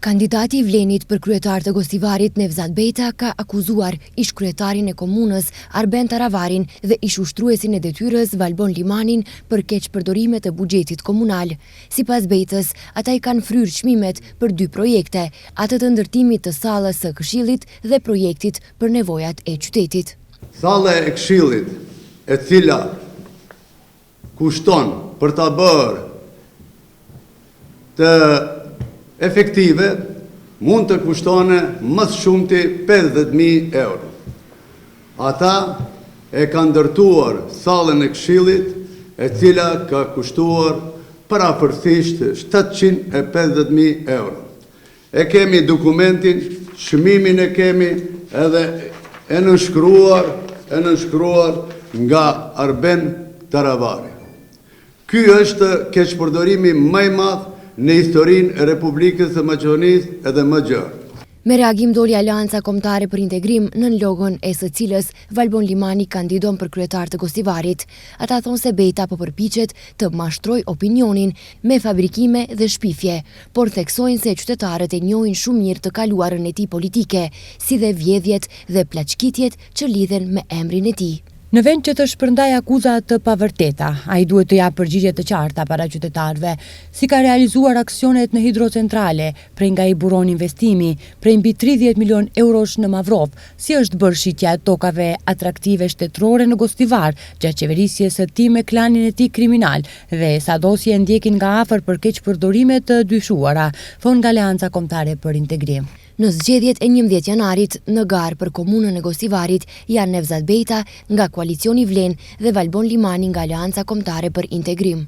Kandidati i Vlenit për kryetar të Gostivarit Nevzat Bejta ka akuzuar ish kryetarin e komunës Arben Taravarin dhe ish ushtruesin e detyrës Valbon Limanin për keqpërdorime të buxhetit komunal. Sipas Bejtës, ata i kanë fryrë çmimet për 2 projekte, atë të ndërtimit të sallës së Këshillit dhe projektit për nevojat e qytetit. Salla e Këshillit, e cila kushton për ta bërë të efektive, mund të kushtone mësë shumëti 50.000 euro. Ata e kanë ndërtuar sallën e Këshillit, e cila ka kushtuar parafërsisht 750.000 euro. E kemi dokumentin, çmimin e kemi edhe e nënshkruar nga Arben Taravari. Ky është keqpërdorimi më i madh në historinë e Republikës së Maqedonisë edhe më gjerë. Me reagim doli Aleanca Kombëtare për Integrim, nën logon e së cilës Valbon Limani kandidon për kryetar të Gostivarit. Ata thonë se Bejta po përpiqet të mashtroj opinionin me fabrikime dhe shpifje, por theksojnë se qytetarët e njohin shumë mirë të kaluarën e tij politike, si dhe vjedhjet dhe plaçkitjet që lidhen me emrin e tij. Në vend që të shpërndaj akuza të pavërteta, ai duhet të japë përgjigje të qarta para qytetarëve, si ka realizuar aksionet në hidrocentrale, prej nga i buron investimi, prej mbi 30 milion eurosh në Mavrov, si është bërë shitja e tokave atraktive shtetërore në Gostivar, gjatë qeverisjes së tij me klanin e tij kriminal, dhe sadosje ndjekin nga afër për keqpërdorime të dyshuara, thonë nga Aleanca Kombëtare për Integrim. Në zgjedhjet e 11 janarit, në garë për komunën e Gostivarit janë Nevzat Bejta nga koalicioni Vlen dhe Valbon Limani nga Aleanca Kombëtare për Integrim.